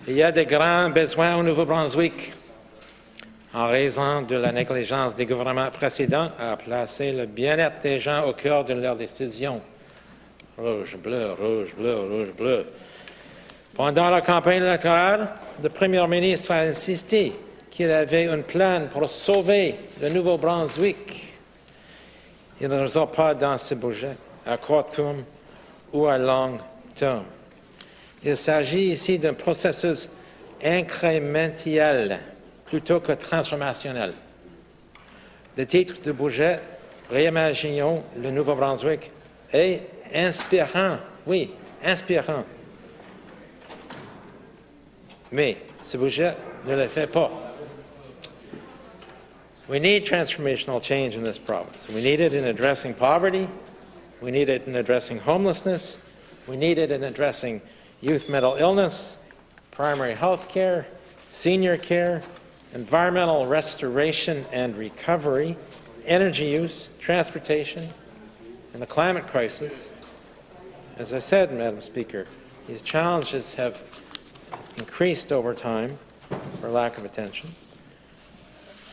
Il y a de grands besoins au Nouveau-Brunswick en raison de la négligence des gouvernements précédents à placer le bien-être des gens au cœur de leurs décisions. Rouge, bleu, rouge, bleu, rouge, bleu. Pendant la campagne électorale, le premier ministre a insisté qu'il avait un plan pour sauver le Nouveau-Brunswick. Il ne ressort pas dans ce budget, à court terme ou à long terme. Il s'agit ici d'un processus incrémental plutôt que transformationnel. Le titre du budget, Réimaginons le Nouveau-Brunswick, est inspirant, oui, inspirant. Mais ce budget ne le fait pas. We need transformational change in this province. We need it in addressing poverty. We need it in addressing homelessness. We need it in addressing youth mental illness, primary health care, senior care, environmental restoration and recovery, energy use, transportation, and the climate crisis. As I said, Madam Speaker, these challenges have increased over time for lack of attention,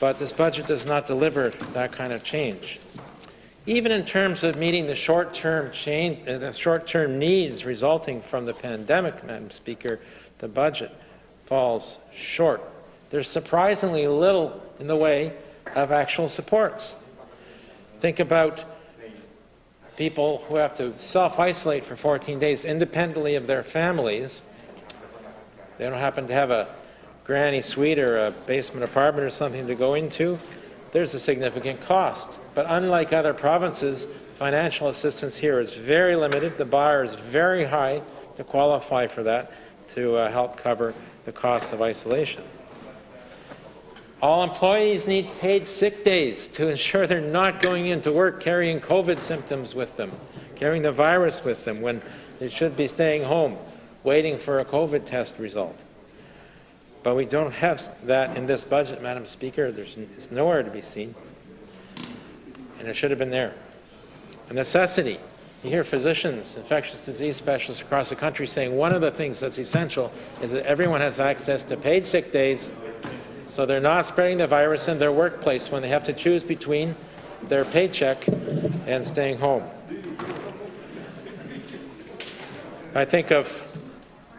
but this budget does not deliver that kind of change. Even in terms of meeting the short-term needs resulting from the pandemic, Madam Speaker, the budget falls short. There's surprisingly little in the way of actual supports. Think about people who have to self-isolate for 14 days independently of their families. They don't happen to have a granny suite or a basement apartment or something to go into. There's a significant cost. But unlike other provinces, financial assistance here is very limited. The bar is very high to qualify for that, to help cover the cost of isolation. All employees need paid sick days to ensure they're not going into work carrying COVID symptoms with them, carrying the virus with them when they should be staying home, waiting for a COVID test result. But we don't have that in this budget, Madam Speaker. It's nowhere to be seen. And it should have been there. A necessity. You hear physicians, infectious disease specialists across the country saying one of the things that's essential is that everyone has access to paid sick days so they're not spreading the virus in their workplace when they have to choose between their paycheck and staying home. I think of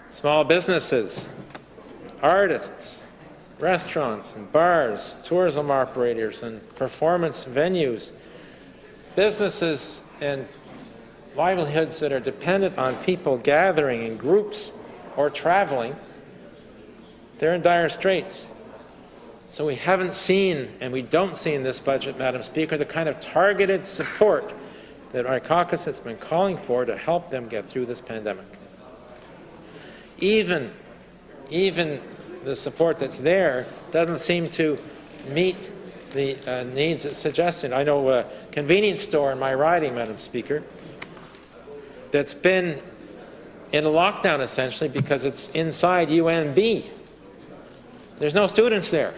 small businesses, artists, restaurants and bars, tourism operators and performance venues, businesses and livelihoods that are dependent on people gathering in groups or traveling. They're in dire straits. So we haven't seen, and we don't see in this budget, Madam Speaker, the kind of targeted support that our caucus has been calling for to help them get through this pandemic. Even the support that's there doesn't seem to meet the needs it's suggested. I know a convenience store in my riding, Madam Speaker, that's been in a lockdown essentially because it's inside UNB. There's no students there.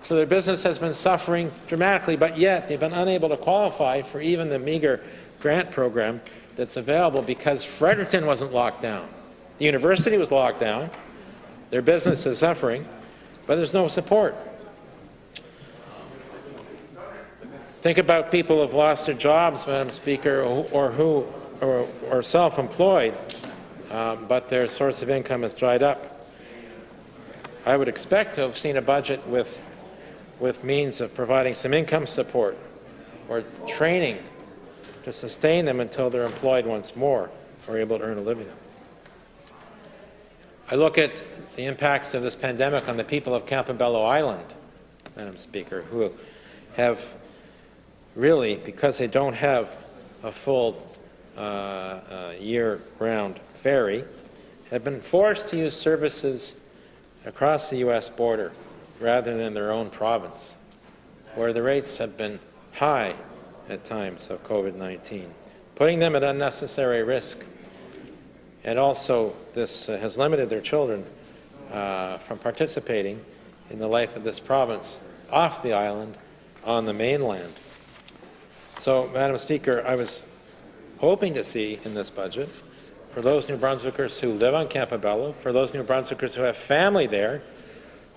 So their business has been suffering dramatically, but yet they've been unable to qualify for even the meager grant program that's available because Fredericton wasn't locked down. The university was locked down. Their business is suffering, but there's no support. Think about people who have lost their jobs, Madam Speaker, or who are self-employed, but their source of income has dried up. I would expect to have seen a budget with means of providing some income support or training to sustain them until they're employed once more or able to earn a living. I look at the impacts of this pandemic on the people of Campobello Island, Madam Speaker, who have really, because they don't have a full year-round ferry, have been forced to use services across the U.S. border rather than their own province, where the rates have been high at times of COVID-19, putting them at unnecessary risk. And also, this has limited their children from participating in the life of this province off the island on the mainland. So, Madam Speaker, I was hoping to see in this budget for those New Brunswickers who live on Campobello, for those New Brunswickers who have family there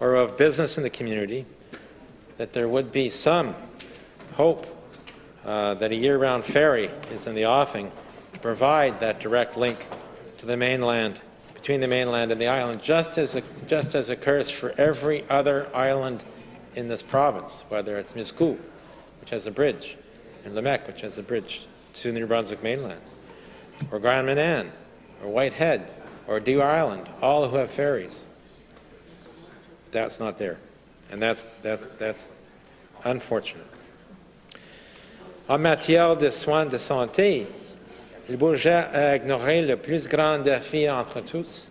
or who have business in the community, that there would be some hope that a year-round ferry is in the offing to provide that direct link to the mainland, between the mainland and the island, just as occurs for every other island in this province, whether it's Miscou, which has a bridge, and Lemec, which has a bridge to the New Brunswick mainland, or Grand Manan, or Whitehead, or Dew Island, all who have ferries. That's not there, and that's unfortunate. En matière de soins de santé, le budget a ignoré le plus grand défi entre tous,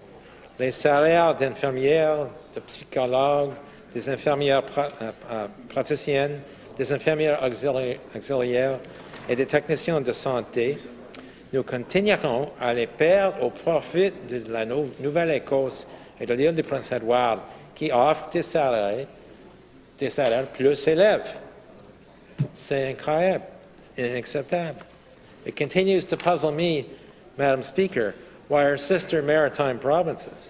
les salaires d'infirmières, de psychologues, des infirmières praticiennes, des infirmières auxiliaires et des techniciens de santé. Nous continuerons à les perdre au profit de la Nouvelle-Écosse et de l'île du Prince-Édouard, qui offrent des salaires plus élevés. C'est incroyable, unacceptable. It continues to puzzle me, Madam Speaker, why our sister maritime provinces,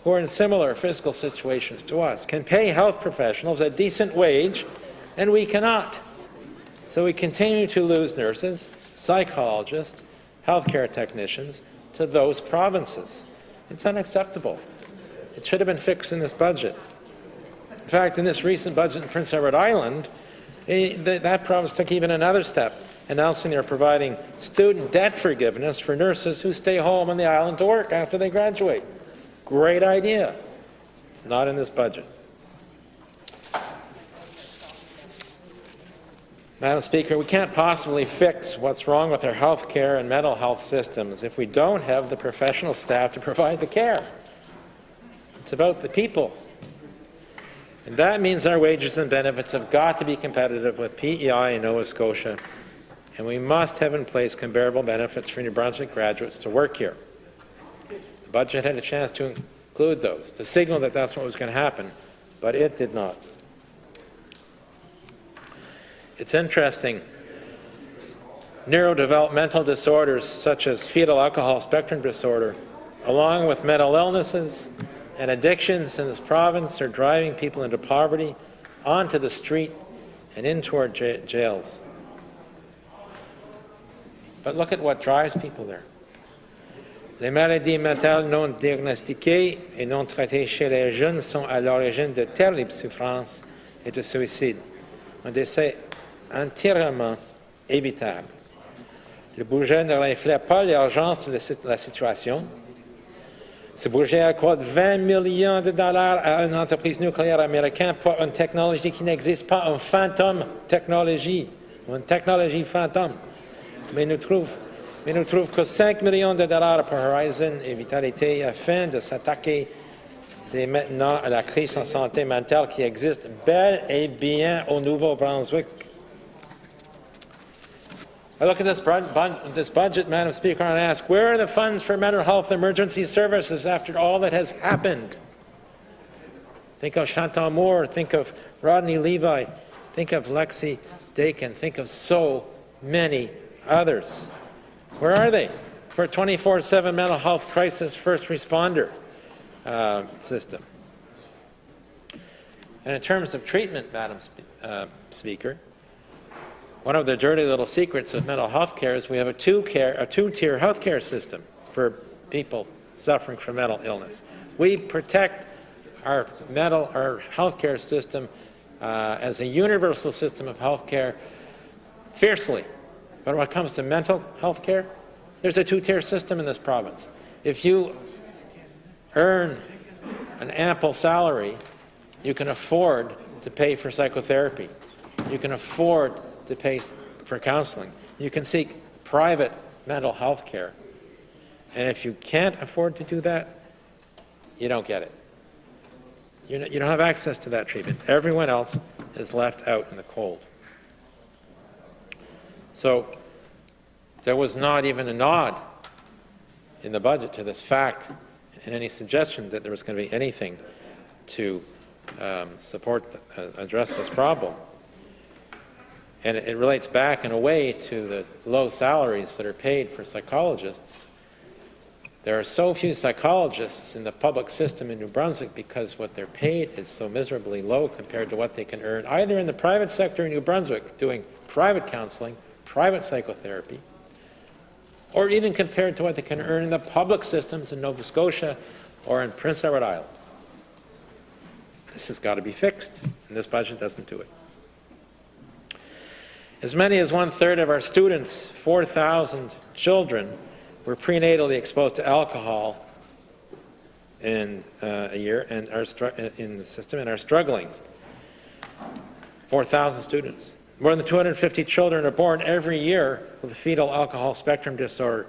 who are in similar fiscal situations to us, can pay health professionals a decent wage, and we cannot. So we continue to lose nurses, psychologists, healthcare technicians to those provinces. It's unacceptable. It should have been fixed in this budget. In fact, in this recent budget in Prince Edward Island, that province took even another step, announcing they're providing student debt forgiveness for nurses who stay home on the island to work after they graduate. Great idea. It's not in this budget. Madam Speaker, we can't possibly fix what's wrong with our health care and mental health systems if we don't have the professional staff to provide the care. It's about the people. And that means our wages and benefits have got to be competitive with PEI in Nova Scotia, and we must have in place comparable benefits for New Brunswick graduates to work here. The budget had a chance to include those, to signal that that's what was going to happen, but it did not. It's interesting, neurodevelopmental disorders such as fetal alcohol spectrum disorder, along with mental illnesses and addictions in this province, are driving people into poverty, onto the street, and into our jails. But look at what drives people there. Les maladies mentales non diagnostiquées et non traitées chez les jeunes sont à l'origine de terribles souffrances et de suicides. Un décès entièrement évitable. Le budget ne reflète pas l'urgence de la situation. Ce budget accorde 20 millions de dollars à une entreprise nucléaire américaine pour une technologie qui n'existe pas, une fantôme technologie, une technologie fantôme. Mais nous trouve que 5 millions de dollars pour Horizon et Vitalité afin de s'attaquer dès maintenant à la crise en santé mentale qui existe bel et bien au Nouveau-Brunswick. I look at this budget, Madam Speaker, and I ask, where are the funds for mental health emergency services after all that has happened? Think of Chantal Moore, think of Rodney Levi, think of Lexi Dakin, think of so many others. Where are they for a 24/7 mental health crisis first responder system? And in terms of treatment, Madam Speaker, one of the dirty little secrets of mental health care is we have a two-tier health care system for people suffering from mental illness. We protect our health care system as a universal system of health care fiercely. But when it comes to mental health care, there's a two-tier system in this province. If you earn an ample salary, you can afford to pay for psychotherapy. You can afford to pay for counseling. You can seek private mental health care. And if you can't afford to do that, you don't get it. You don't have access to that treatment. Everyone else is left out in the cold. So there was not even a nod in the budget to this fact and any suggestion that there was going to be anything to address this problem. And it relates back in a way to the low salaries that are paid for psychologists There are so few psychologists in the public system in New Brunswick because what they're paid is so miserably low compared to what they can earn either in the private sector in New Brunswick doing private counseling, private psychotherapy, or even compared to what they can earn in the public systems in Nova Scotia or in Prince Edward Island. This has got to be fixed, and this budget doesn't do it. As many as 1/3 of our students, 4,000 children, were prenatally exposed to alcohol in a year and in the system and are struggling. 4,000 students. More than 250 children are born every year with a fetal alcohol spectrum disorder.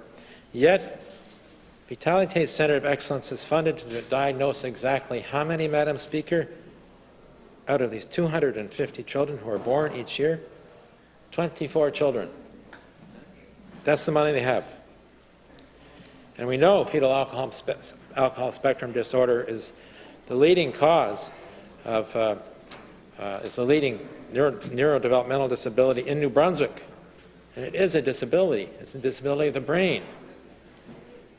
Yet, Vitalité's Centre of Excellence is funded to diagnose exactly how many, Madam Speaker, out of these 250 children who are born each year? 24 children. That's the money they have. And we know fetal alcohol spectrum disorder is the leading cause of, is the leading neurodevelopmental disability in New Brunswick. And it is a disability. It's a disability of the brain.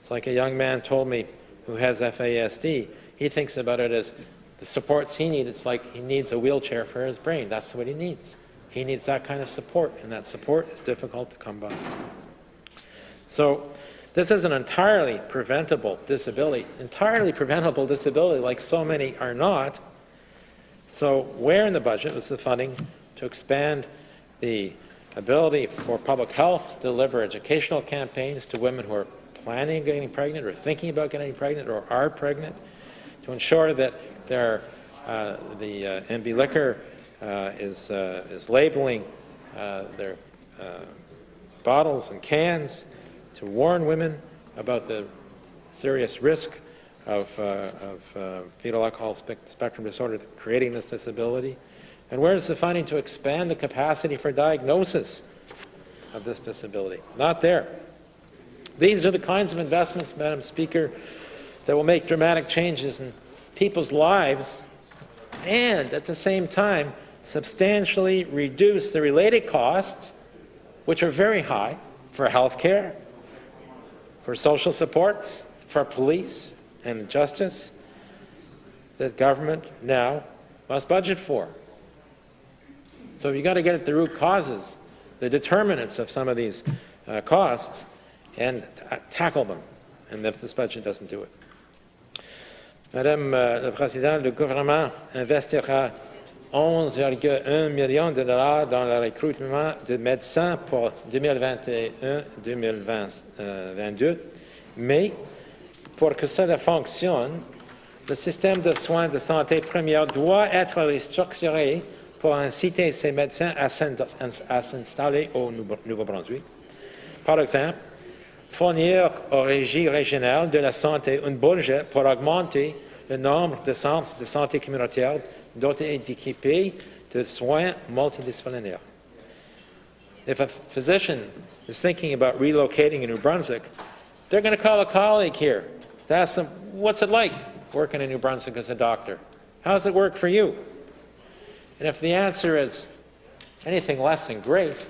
It's like a young man told me who has FASD. He thinks about it as the supports he needs. It's like he needs a wheelchair for his brain. That's what he needs. He needs that kind of support, and that support is difficult to come by. So this is an entirely preventable disability like so many are not. So where in the budget was the funding to expand the ability for public health to deliver educational campaigns to women who are planning on getting pregnant or thinking about getting pregnant or are pregnant, to ensure that the MB Liquor is labeling their bottles and cans to warn women about the serious risk of fetal alcohol spectrum disorder creating this disability? And where's the funding to expand the capacity for diagnosis of this disability? Not there. These are the kinds of investments, Madam Speaker, that will make dramatic changes in people's lives and at the same time substantially reduce the related costs, which are very high, for health care, for social supports, for police and justice, that government now must budget for. So you've got to get at the root causes, the determinants of some of these costs, and tackle them. And if this budget doesn't do it. Madame la Présidente, le gouvernement investira 11,1 millions de dollars dans le recrutement de médecins pour 2021-2022, mais pour que cela fonctionne, le système de soins de santé primaire doit être restructuré pour inciter ces médecins à s'installer au Nouveau-Brunswick. Par exemple, fournir aux régies régionales de la santé un budget pour augmenter le nombre de centres de santé communautaires dotés et équipés de soins multidisciplinaires. If a physician is thinking about relocating in New Brunswick, they're going to call a colleague here to ask them, what's it like working in New Brunswick as a doctor? How does it work for you? And if the answer is anything less than great,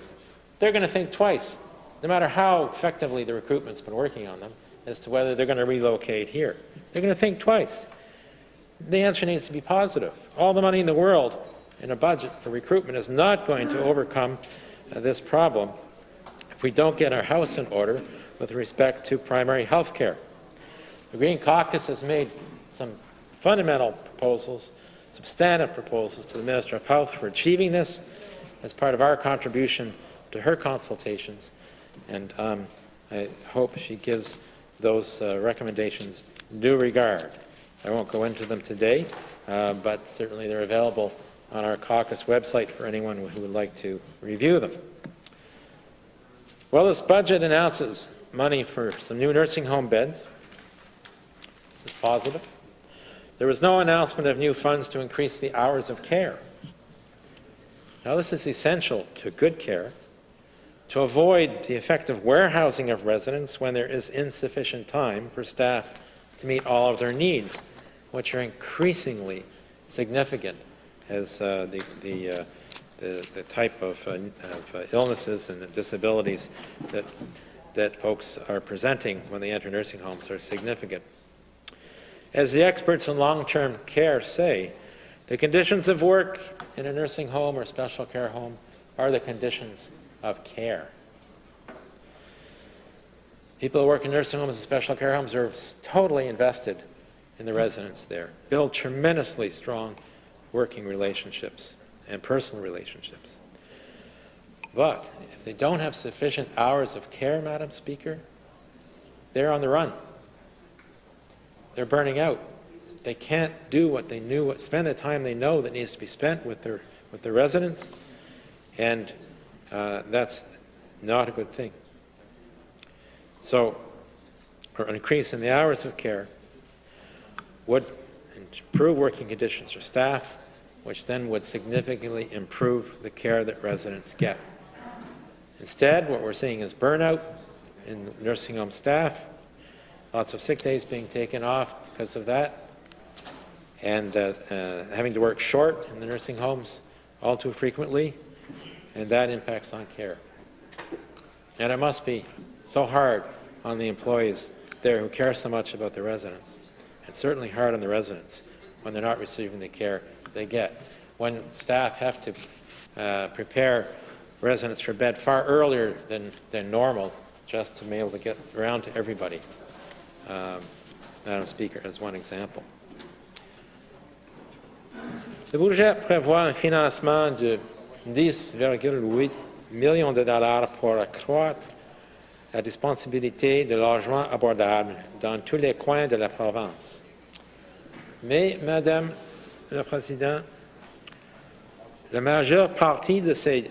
they're going to think twice, no matter how effectively the recruitment's been working on them, as to whether they're going to relocate here. They're going to think twice. The answer needs to be positive. All the money in the world in a budget for recruitment is not going to overcome this problem if we don't get our house in order with respect to primary health care. The Green Caucus has made some fundamental proposals, substantive proposals to the Minister of Health for achieving this as part of our contribution to her consultations, and I hope she gives those recommendations due regard. I won't go into them today, but certainly they're available on our caucus website for anyone who would like to review them. Well, this budget announces money for some new nursing home beds. It's positive. There was no announcement of new funds to increase the hours of care. Now, this is essential to good care, to avoid the effective warehousing of residents when there is insufficient time for staff to meet all of their needs, which are increasingly significant as the type of illnesses and disabilities that that folks are presenting when they enter nursing homes are significant. As the experts in long-term care say, the conditions of work in a nursing home or special care home are the conditions of care. People who work in nursing homes and special care homes are totally invested in the residents there, build tremendously strong working relationships and personal relationships. But if they don't have sufficient hours of care, Madam Speaker, they're on the run. They're burning out. They can't do what they knew, spend the time they know that needs to be spent with their residents, and that's not a good thing. So, an increase in the hours of care would improve working conditions for staff, which then would significantly improve the care that residents get. Instead, what we're seeing is burnout in nursing home staff, lots of sick days being taken off because of that, and having to work short in the nursing homes all too frequently, and that impacts on care. And it must be so hard on the employees there who care so much about the residents, and certainly hard on the residents when they're not receiving the care they get. When staff have to prepare residents for bed far earlier than normal just to be able to get around to everybody, Madam Speaker, as one example. Le budget prévoit un financement de 10,8 millions de dollars pour accroître la disponibilité de logements abordables dans tous les coins de la province. Mais, Madame la Présidente, la majeure partie de ces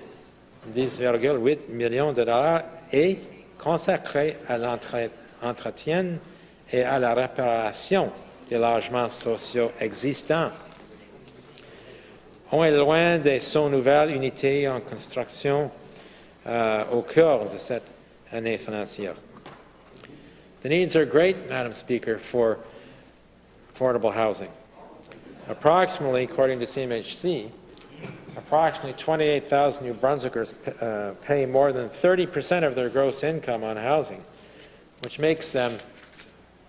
10,8 millions de dollars est consacrée à l'entretien et à la réparation des logements sociaux existants. On est loin de son nouvelle unité en construction au cœur de cette année financière. The needs are great, Madam Speaker, for affordable housing. Approximately, according to CMHC, approximately 28,000 New Brunswickers pay more than 30% of their gross income on housing, which makes them,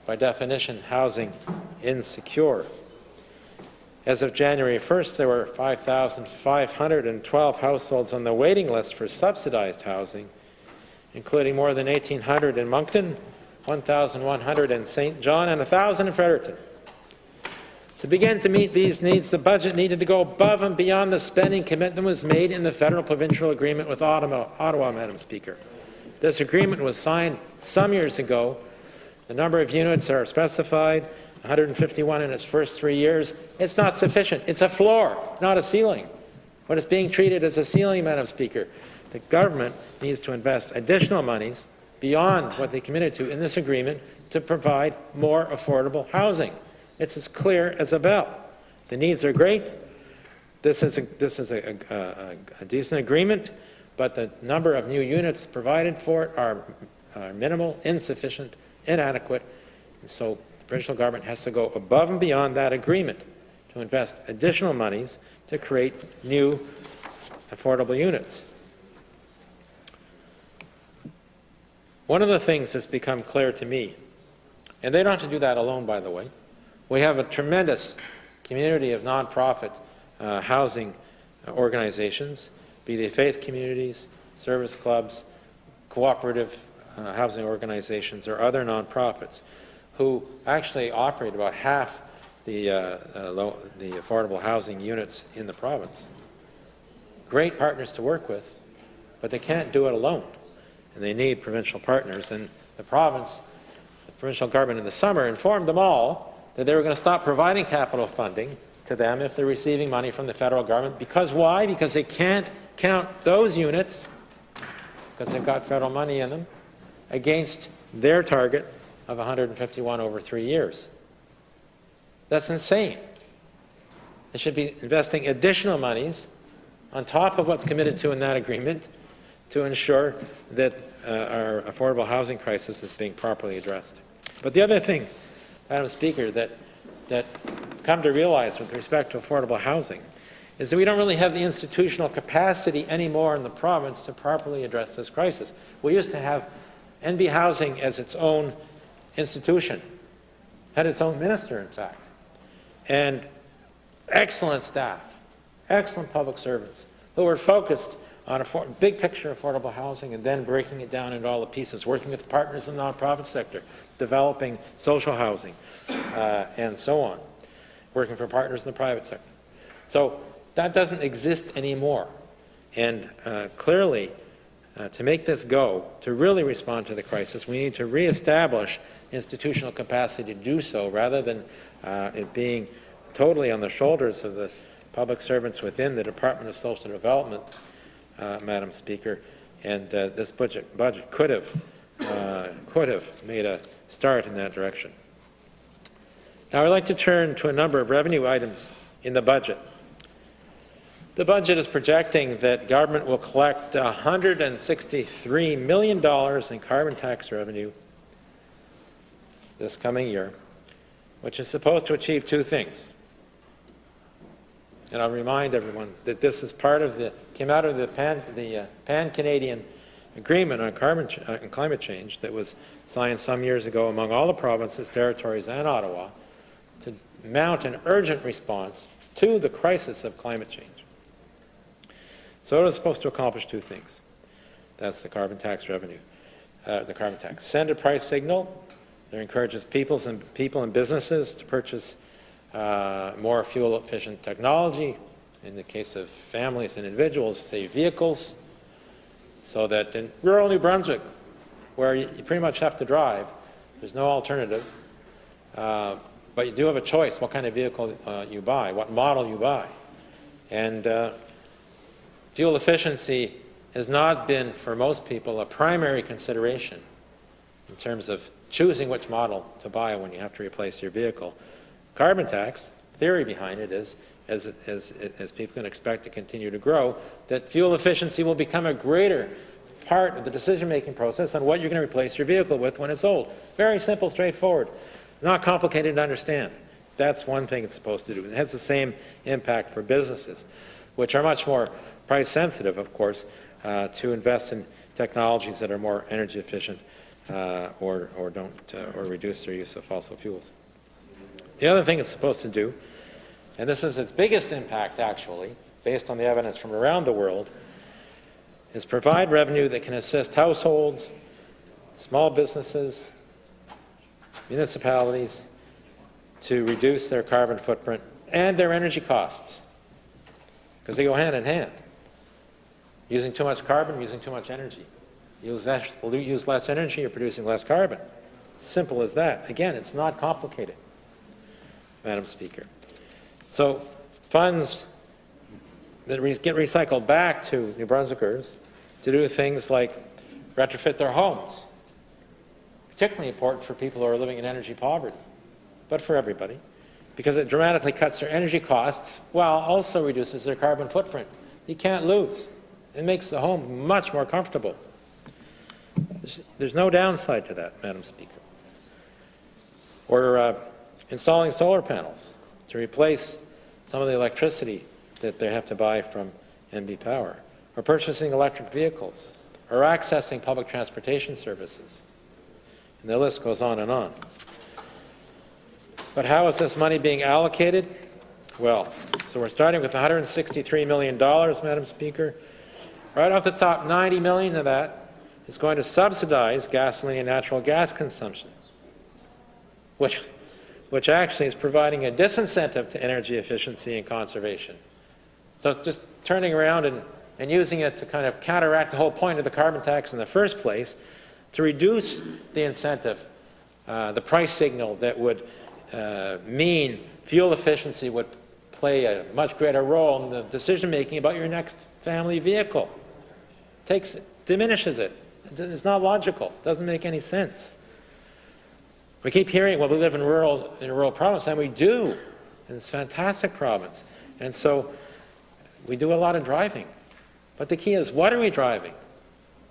by definition, housing insecure. As of January 1st, there were 5,512 households on the waiting list for subsidized housing, including more than 1,800 in Moncton, 1,100 in St. John, and 1,000 in Fredericton. To begin to meet these needs, the budget needed to go above and beyond the spending commitment that was made in the federal-provincial agreement with Ottawa, Madam Speaker. This agreement was signed some years ago. The number of units are specified, 151 in its first 3 years. It's not sufficient. It's a floor, not a ceiling. But it's being treated as a ceiling, Madam Speaker. The government needs to invest additional monies beyond what they committed to in this agreement to provide more affordable housing. It's as clear as a bell. The needs are great. This is a decent agreement, but the number of new units provided for it are minimal, insufficient, inadequate, and so the provincial government has to go above and beyond that agreement to invest additional monies to create new affordable units. One of the things that's become clear to me, and they don't have to do that alone, by the way, we have a tremendous community of nonprofit housing organizations, be they faith communities, service clubs, cooperative housing organizations, or other nonprofits, who actually operate about half the affordable housing units in the province. Great partners to work with, but they can't do it alone, and they need provincial partners. And the provincial government in the summer informed them all that they were going to stop providing capital funding to them if they're receiving money from the federal government. Because why? Because they can't count those units, because they've got federal money in them, against their target of 151 over 3 years. That's insane. They should be investing additional monies on top of what's committed to in that agreement to ensure that our affordable housing crisis is being properly addressed. But the other thing, Madam Speaker, that come to realize with respect to affordable housing is that we don't really have the institutional capacity anymore in the province to properly address this crisis. We used to have NB Housing as its own institution, had its own minister, in fact, and excellent staff, excellent public servants who were focused on a big picture affordable housing and then breaking it down into all the pieces, working with partners in the nonprofit sector, developing social housing, and so on, working for partners in the private sector. So that doesn't exist anymore. And clearly, to make this go, to really respond to the crisis, we need to reestablish institutional capacity to do so rather than it being totally on the shoulders of the public servants within the Department of Social Development, Madam Speaker. And this budget could have made a start in that direction. Now I'd like to turn to a number of revenue items in the budget. The budget is projecting that government will collect $163 million in carbon tax revenue this coming year, which is supposed to achieve two things. And I'll remind everyone that this is part of came out of the Pan-Canadian Agreement on climate change that was signed some years ago among all the provinces, territories, and Ottawa to mount an urgent response to the crisis of climate change. So it is supposed to accomplish two things. That's the carbon tax revenue, the carbon tax. Send a price signal that encourages people and businesses to purchase more fuel-efficient technology. In the case of families and individuals, say vehicles, so that in rural New Brunswick, where you pretty much have to drive, there's no alternative, but you do have a choice what kind of vehicle you buy, what model you buy. And fuel efficiency has not been, for most people, a primary consideration in terms of choosing which model to buy when you have to replace your vehicle. Carbon tax, theory behind it is, as people can expect to continue to grow, that fuel efficiency will become a greater part of the decision-making process on what you're going to replace your vehicle with when it's old. Very simple, straightforward, not complicated to understand. That's one thing it's supposed to do. It has the same impact for businesses, which are much more price sensitive, of course, to invest in technologies that are more energy efficient or reduce their use of fossil fuels. The other thing it's supposed to do, and this is its biggest impact actually, based on the evidence from around the world, is provide revenue that can assist households, small businesses, municipalities to reduce their carbon footprint and their energy costs, because they go hand in hand. Using too much carbon, using too much energy. Use less energy, you're producing less carbon. Simple as that. Again, it's not complicated, Madam Speaker. So funds that get recycled back to New Brunswickers to do things like retrofit their homes, particularly important for people who are living in energy poverty, but for everybody, because it dramatically cuts their energy costs while also reduces their carbon footprint. You can't lose. It makes the home much more comfortable. There's no downside to that, Madam Speaker. Or installing solar panels to replace some of the electricity that they have to buy from NB Power, or purchasing electric vehicles, or accessing public transportation services. And the list goes on and on. But how is this money being allocated? Well, so we're starting with $163 million, Madam Speaker. Right off the top, $90 million of that is going to subsidize gasoline and natural gas consumption, which actually is providing a disincentive to energy efficiency and conservation. So it's just turning around and using it to kind of counteract the whole point of the carbon tax in the first place, to reduce the incentive, the price signal that would mean fuel efficiency would play a much greater role in the decision-making about your next family vehicle. Diminishes it. It's not logical. It doesn't make any sense. We keep hearing, well, we live in a rural province, and we do. And it's a fantastic province. And so we do a lot of driving. But the key is, what are we driving?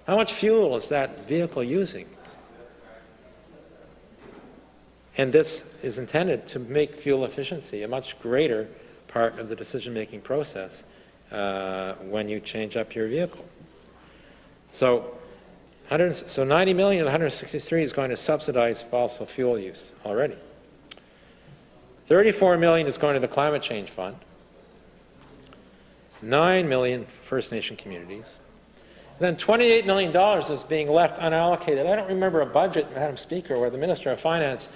How much fuel is that vehicle using? And this is intended to make fuel efficiency a much greater part of the decision-making process when you change up your vehicle. So So 90 million of the 163 is going to subsidize fossil fuel use already. 34 million is going to the Climate Change Fund. 9 million First Nation communities. And then $28 million is being left unallocated. I don't remember a budget, Madam Speaker, where the Minister of Finance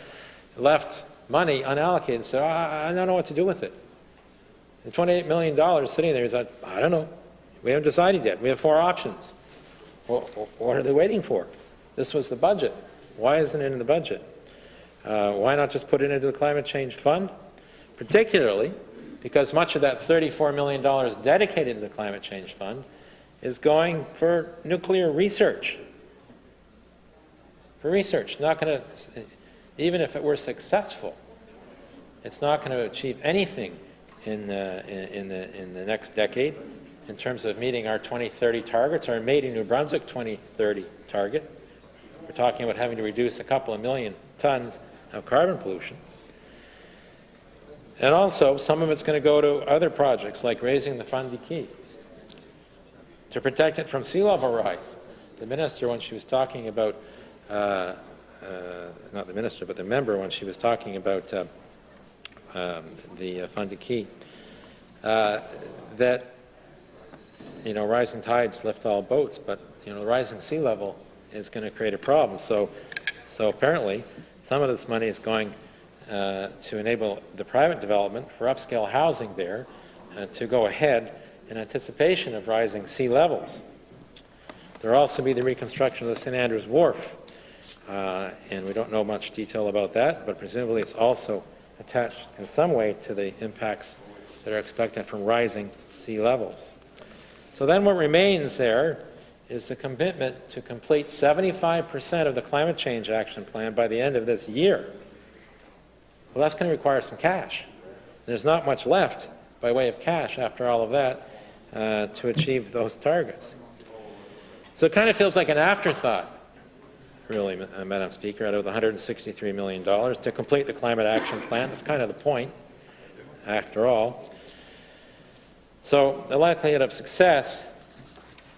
left money unallocated and said, I don't know what to do with it. The $28 million sitting there is like, I don't know. We haven't decided yet. We have 4 options. What are they waiting for? This was the budget. Why isn't it in the budget? Why not just put it into the Climate Change Fund? Particularly because much of that $34 million dedicated to the Climate Change Fund is going for nuclear research. For research, not going to, even if it were successful, it's not going to achieve anything in the next decade in terms of meeting our 2030 targets, our Made in New Brunswick 2030 target. We're talking about having to reduce a couple of million tons of carbon pollution. And also, some of it's going to go to other projects, like raising the Fund du Quai, to protect it from sea level rise. The minister, when she was talking about, not the minister, but the member, when she was talking about the Fund du Quai, that, rising tides lift all boats, but, rising sea level is going to create a problem. So apparently, some of this money is going to enable the private development for upscale housing there to go ahead in anticipation of rising sea levels. There will also be the reconstruction of the St. Andrews Wharf, and we don't know much detail about that, but presumably it's also attached in some way to the impacts that are expected from rising sea levels. So then what remains there is the commitment to complete 75% of the Climate Change Action Plan by the end of this year. Well, that's going to require some cash. There's not much left by way of cash after all of that to achieve those targets. So it kind of feels like an afterthought, really, Madam Speaker, out of the $163 million to complete the Climate Action Plan. That's kind of the point, after all. So the likelihood of success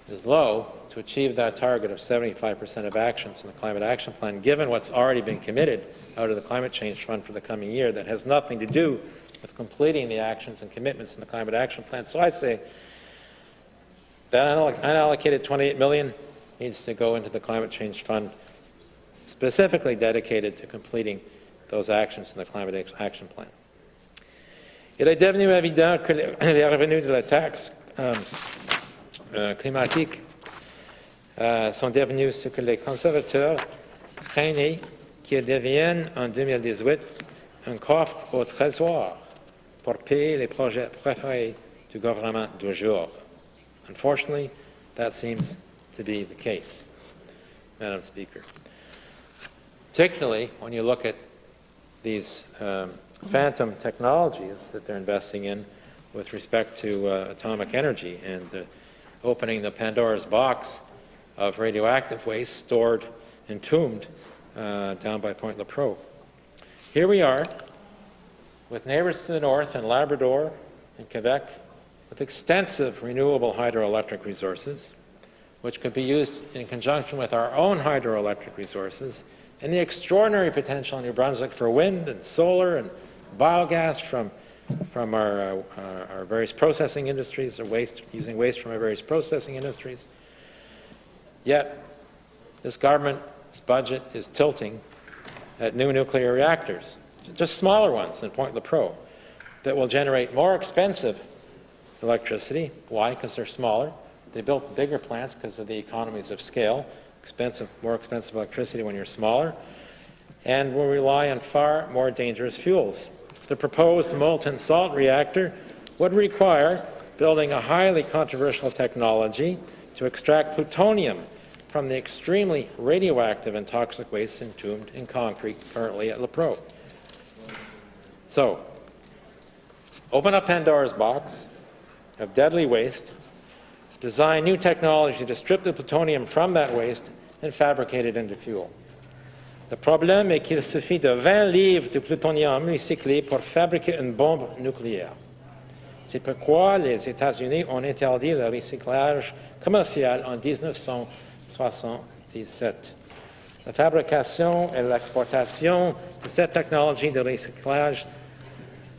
is low to achieve that target of 75% of actions in the Climate Action Plan, given what's already been committed out of the Climate Change Fund for the coming year that has nothing to do with completing the actions and commitments in the Climate Action Plan. So I say that unallocated $28 million needs to go into the Climate Change Fund specifically dedicated to completing those actions in the Climate Action Plan. Il est devenu évident que les revenus de la taxe climatique sont devenus ce que les conservateurs craignaient qu'ils deviennent en 2018 un coffre au trésor pour payer les projets préférés du gouvernement du jour. Unfortunately, that seems to be the case, Madam Speaker. Particularly when you look at these phantom technologies that they're investing in with respect to atomic energy and opening the Pandora's box of radioactive waste stored, entombed down by Point Lepreau. Here we are with neighbors to the north in Labrador and Quebec with extensive renewable hydroelectric resources, which could be used in conjunction with our own hydroelectric resources, and the extraordinary potential in New Brunswick for wind and solar and biogas from our various processing industries, or using waste from our various processing industries. Yet, this government's budget is tilting at new nuclear reactors, just smaller ones than Point Lepreau, that will generate more expensive electricity. Why? Because they're smaller. They built bigger plants because of the economies of scale. More expensive electricity when you're smaller, and will rely on far more dangerous fuels. The proposed molten salt reactor would require building a highly controversial technology to extract plutonium from the extremely radioactive and toxic waste entombed in concrete currently at Lepreau. So, open up Pandora's box of deadly waste, design new technology to strip the plutonium from that waste and fabricate it into fuel. Le problème est qu'il suffit de 20 livres de plutonium recyclé pour fabriquer une bombe nucléaire. C'est pourquoi les États-Unis ont interdit le recyclage commercial en 1970. 2017. La fabrication et l'exportation de cette technologie de recyclage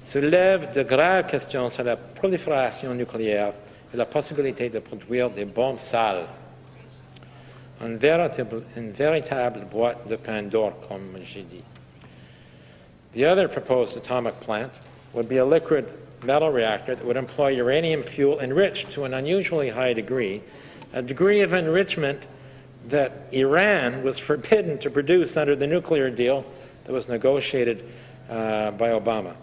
soulève de graves questions sur la prolifération nucléaire et la possibilité de produire des bombes sales. Une véritable boîte de Pandore, comme j'ai dit. The other proposed atomic plant would be a liquid metal reactor that would employ uranium fuel enriched to an unusually high degree, a degree of enrichment that Iran was forbidden to produce under the nuclear deal that was negotiated by Obama.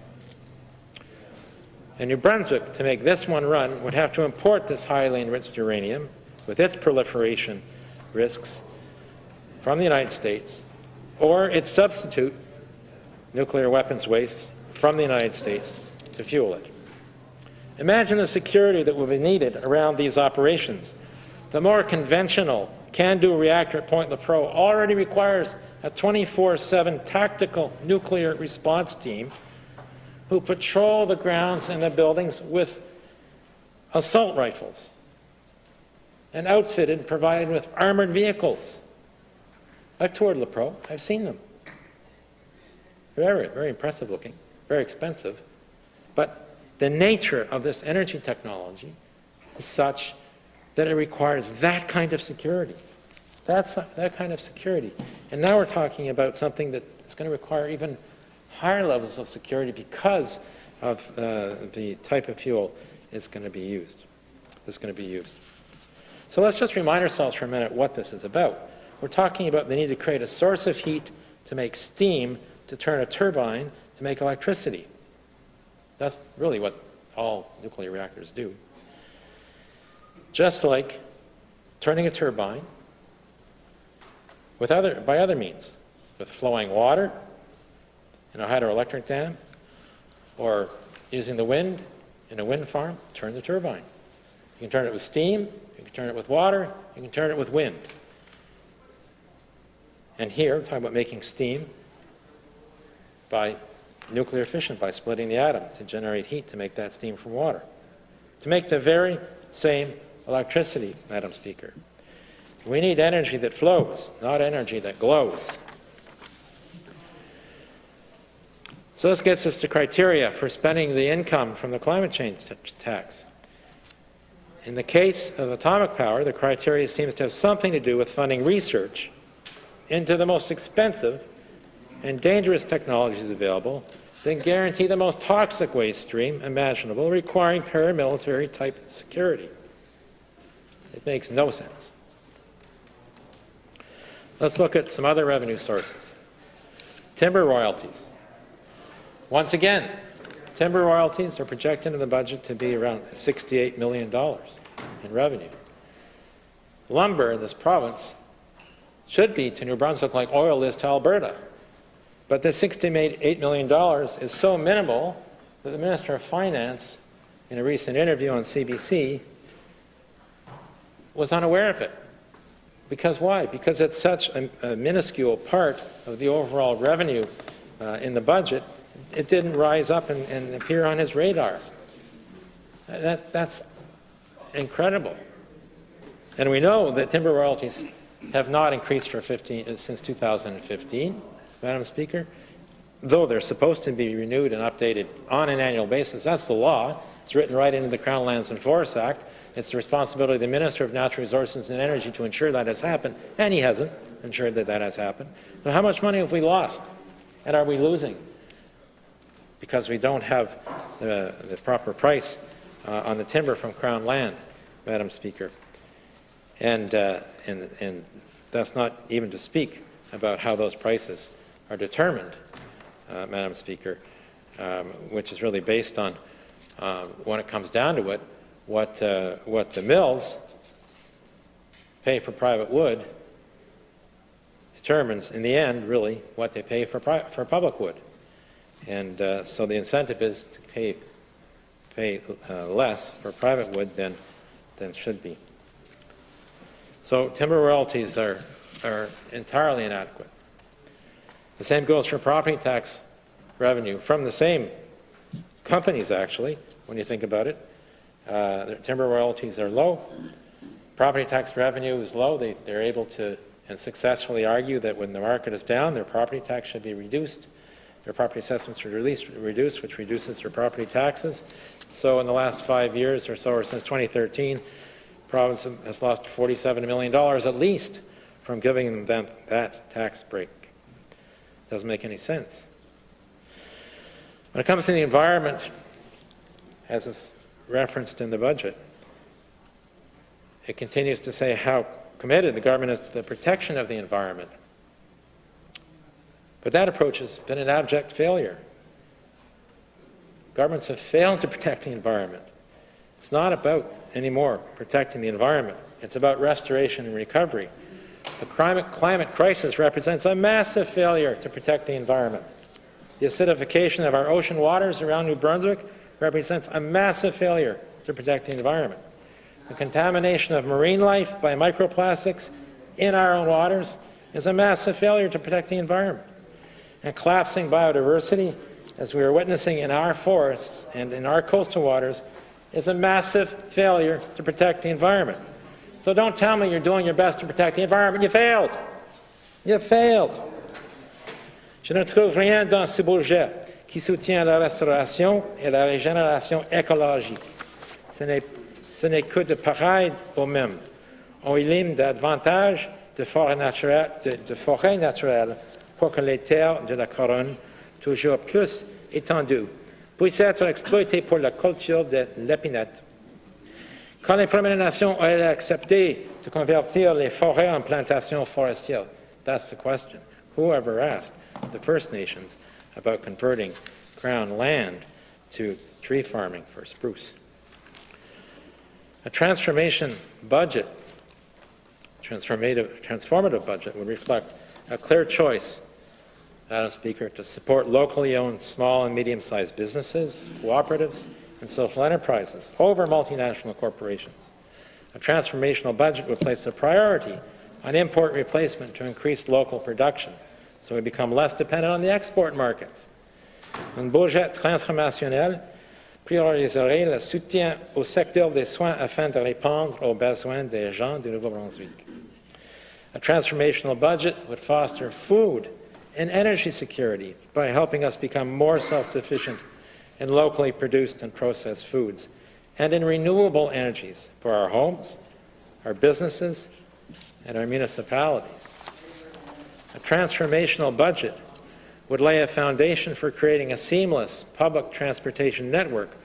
And New Brunswick, to make this one run, would have to import this highly enriched uranium with its proliferation risks from the United States, or its substitute, nuclear weapons waste, from the United States to fuel it. Imagine the security that would be needed around these operations. The more conventional CANDU reactor at Point-Lepreau already requires a 24/7 tactical nuclear response team who patrol the grounds and the buildings with assault rifles and outfitted and provided with armored vehicles. I've toured Lepreau. I've seen them. Very, very impressive looking, very expensive. But the nature of this energy technology is such that it requires that kind of security. That kind of security. And now we're talking about something that's going to require even higher levels of security because of the type of fuel is going to be used. So let's just remind ourselves for a minute what this is about. We're talking about the need to create a source of heat to make steam, to turn a turbine, to make electricity. That's really what all nuclear reactors do. Just like turning a turbine by other means, with flowing water in a hydroelectric dam, or using the wind in a wind farm, turn the turbine. You can turn it with steam, you can turn it with water, you can turn it with wind. And here, we're talking about making steam by nuclear fission, by splitting the atom to generate heat to make that steam from water. To make the very same electricity, Madam Speaker, we need energy that flows, not energy that glows. So this gets us to criteria for spending the income from the climate change tax. In the case of atomic power, the criteria seems to have something to do with funding research into the most expensive and dangerous technologies available that guarantee the most toxic waste stream imaginable, requiring paramilitary type security. It makes no sense. Let's look at some other revenue sources. Timber royalties. Once again, timber royalties are projected in the budget to be around $68 million in revenue. Lumber in this province should be to New Brunswick like oil is to Alberta. But the $68 million is so minimal that the Minister of Finance, in a recent interview on CBC, was unaware of it. Because why? Because it's such a minuscule part of the overall revenue in the budget, it didn't rise up and appear on his radar. That's incredible. And we know that timber royalties have not increased since 2015, Madam Speaker, though they're supposed to be renewed and updated on an annual basis. That's the law. It's written right into the Crown Lands and Forests Act. It's the responsibility of the Minister of Natural Resources and Energy to ensure that has happened, and he hasn't ensured that that has happened. But how much money have we lost, and are we losing? Because we don't have the proper price on the timber from Crown Land, Madam Speaker. And that's not even to speak about how those prices are determined, Madam Speaker, which is really based on, when it comes down to it, what the mills pay for private wood determines, in the end, really what they pay for public wood. And so the incentive is to pay less for private wood than should be. So timber royalties are entirely inadequate. The same goes for property tax revenue from the same companies, actually, when you think about it. Their timber royalties are low. Property tax revenue is low. They're able to and successfully argue that when the market is down, their property tax should be reduced, their property assessments should be reduced, which reduces their property taxes. So in the last 5 years or so, or since 2013, the province has lost $47 million at least from giving them that tax break. Doesn't make any sense. When it comes to the environment, as is referenced in the budget, it continues to say how committed the government is to the protection of the environment. But that approach has been an abject failure. Governments have failed to protect the environment. It's not about anymore protecting the environment. It's about restoration and recovery. The climate crisis represents a massive failure to protect the environment. The acidification of our ocean waters around New Brunswick represents a massive failure to protect the environment. The contamination of marine life by microplastics in our own waters is a massive failure to protect the environment. And collapsing biodiversity, as we are witnessing in our forests and in our coastal waters, is a massive failure to protect the environment. So don't tell me you're doing your best to protect the environment. You failed. You failed. Je ne trouve rien dans ce budget qui soutient la restauration et la régénération écologique. Ce n'est que de pareil au même. On élimine davantage de forêts naturelles pour que les terres de la couronne, toujours plus étendues, puissent être exploitées pour la culture de l'épinette. Quand les Premières Nations ont accepté de convertir les forêts en plantations forestières, that's the question. Whoever asked the First Nations about converting crown land to tree farming for spruce? A transformative budget would reflect a clear choice, Madam Speaker, to support locally owned small and medium-sized businesses, cooperatives, and social enterprises over multinational corporations. A transformational budget would place a priority on import replacement to increase local production, so we become less dependent on the export markets. Un budget transformationnel prioriserait le soutien au secteur des soins afin de répondre aux besoins des gens du Nouveau-Brunswick. A transformational budget would foster food and energy security by helping us become more self-sufficient in locally produced and processed foods and in renewable energies for our homes, our businesses, and our municipalities. A transformational budget would lay a foundation for creating a seamless public transportation network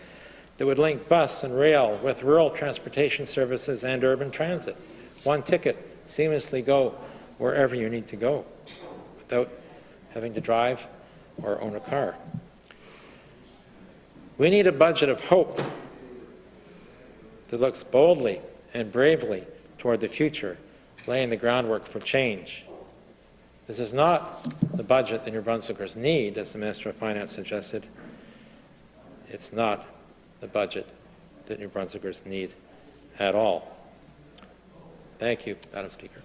that would link bus and rail with rural transportation services and urban transit. One ticket, seamlessly go wherever you need to go without having to drive or own a car. We need a budget of hope that looks boldly and bravely toward the future, laying the groundwork for change. This is not the budget that New Brunswickers need, as the Minister of Finance suggested. It's not the budget that New Brunswickers need at all. Thank you, Madam Speaker.